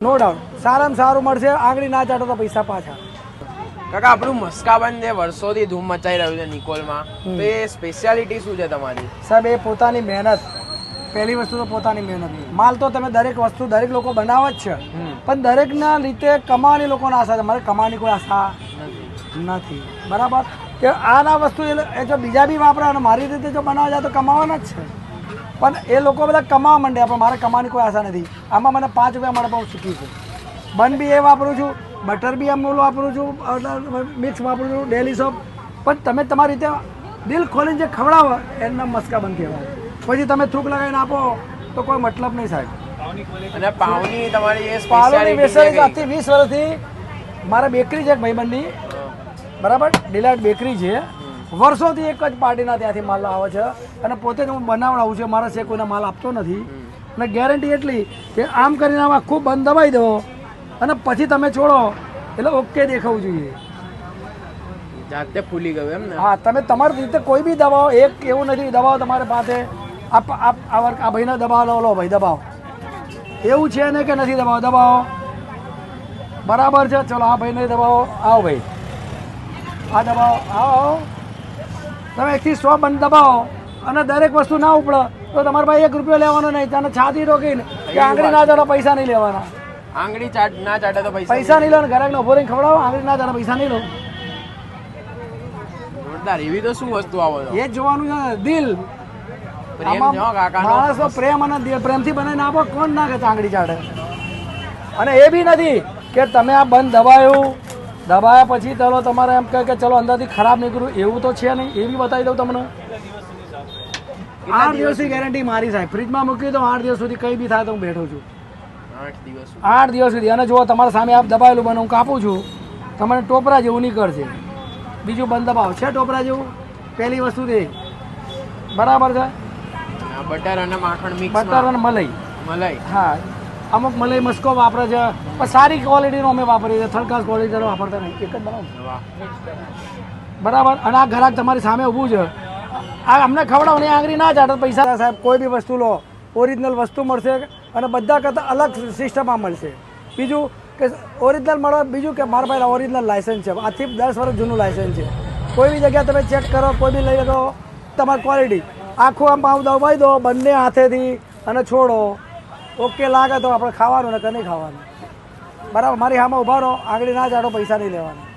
No doubt સારામાં સારું મળશે. આંગળી ના ચાટો તો પૈસા પાછા. કાકા આપણું મસ્કાબન જે વર્ષોથી ધૂમ મચાઈ રહ્યું છે નિકોલમાં, તો એ સ્પેશિયાલિટી શું છે તમારી? સાહેબ એ પોતાની મહેનત. પહેલી વસ્તુ તો પોતાની મહેનત. માલ તો તમે દરેક વસ્તુ દરેક લોકો બનાવે જ છે, પણ દરેકના રીતે કમાવાની લોકોને આશા છે. મારે કમાવાની કોઈ આશા નથી. બરાબર કે આના વસ્તુ એ જો બીજા બી વાપરે અને મારી રીતે જો બનાવવા જાય તો કમાવાના જ છે. પણ એ લોકો બધા કમાવા માંડ્યા, પણ મારે કમાવાની કોઈ આશા નથી. આમાં મને 5 રૂપિયા મળે પણ હું સુખી છું. બન બી એ વાપરું છું, બટર બી અમૂલ વાપરું છું, મિક્સ વાપરું છું, ડેલી સોપ. પણ તમે તમારી રીતે દિલ ખોલીને જે ખવડાવો એના મસ્કા બંધ કહેવાય. પછી તમે થૂક લગાવીને આપો તો કોઈ મતલબ નહીં સાહેબ. અને પાવની તમારી એ પાવની સ્પેશિયાલિટી આજથી 20 વર્ષથી મારા બેકરી છે એક ભાઈબંધની, બરાબર, ડિલાઇટ બેકરી છે. વર્ષોથી એક જ પાર્ટીના ત્યાંથી માલ આવે છે અને પોતે જ હું બનાવડાવું છું. મારા છે કોઈને માલ આપતો નથી. અને ગેરંટી એટલી કે આમ કરીને આમાં ખૂબ બંધ દબાવી દો અને પછી તમે છોડો એટલે ઓકે દેખાવું જોઈએ. જાતે ફૂલી ગયું એમ ને? હા, તમે તમારી રીતે કોઈ બી દબાવો. એક એવું નથી દબાવો તમારી પાસે આ ભાઈને દબાવો, લો ભાઈ દબાવો, એવું છે ને કે નથી દબાવો, દબાવો. બરાબર છે, ચલો આ ભાઈને દબાવો, આવો ભાઈ, આ દબાવો, આવો. તમે 1 થી 100 બંધ દબાવો અને દરેક વસ્તુ ના ઉપડે તો તમારે ભાઈ 1 રૂપિયો લેવાનો નહીં. તને છાતી રોકીને કે આંગળી ના ચાટો પૈસા નહીં લેવાના. આંગળી ના ચાટે તો પૈસા નહીં લો. ઘરાકને ઉભો રહીને ખવડાવો, આંગળી ના ચાટો પૈસા નહીં લો. જોરદાર. એવી તો શું વસ્તુ આવો છો? એ જ જોવાનું છે, દિલ. પ્રેમ જો કાકાનો. માણસો પ્રેમ અને પ્રેમથી બનાવીને આપો, કોણ ના કે આંગળી ચાટે. અને એ બી નથી કે તમે આ બંધ દબાયા પછી ચલો તમારે એમ કહે કે ચલો અંદરથી ખરાબ નીકળ્યું, એવું તો છે નહીં. એ બી બતાવી દઉં તમને. 8 દિવસની ગેરંટી મારી સાહેબ. ફ્રીજમાં મૂકી દો 8 દિવસ સુધી કંઈ બી થાય તો હું બેઠો છું. 8 દિવસ સુધી. અને જો તમારા સામે આપ દબાયેલું બને હું કાપું છું, તમને ટોપરા જેવું નીકળશે. બીજું બંધ દબાવ છે ટોપરા જેવું. પહેલી વસ્તુ તે બરાબર છે. બટર અને માખણ મિક્સ. બટર અને મલાઈ. હા, અમુક મલાઈ મસ્કો વાપરે છે, પણ સારી ક્વોલિટીનો અમે વાપરીએ છીએ. થર્ડ ક્લાસ ક્વોલિટીનો વાપરતા નહીં. એક જ બનાવો બરાબર. અને આ ગ્રાહક તમારી સામે ઊભું છે, આ અમને ખવડાવો ને આંગળી ના ચાટો પૈસા. સાહેબ કોઈ બી વસ્તુ લો, ઓરિજિનલ વસ્તુ મળશે અને બધા કરતાં અલગ સિસ્ટમમાં મળશે. બીજું કે ઓરિજિનલ મળે, બીજું કે મારા પાસે ઓરિજિનલ લાયસન્સ છે. આજથી 10 વર્ષ જૂનું લાયસન્સ છે. કોઈ બી જગ્યાએ તમે ચેક કરો, કોઈ બી લઈ લો, તમારી ક્વોલિટી આખું આમ પાઉં દબાવી દો બંને હાથેથી અને છોડો. ઓકે લાગે તો આપણે ખાવાનું ને કે નહીં ખાવાનું. બરાબર. મારી સામે ઉભા રહો, આંગળી ના ચાટો પૈસા નહીં લેવાના.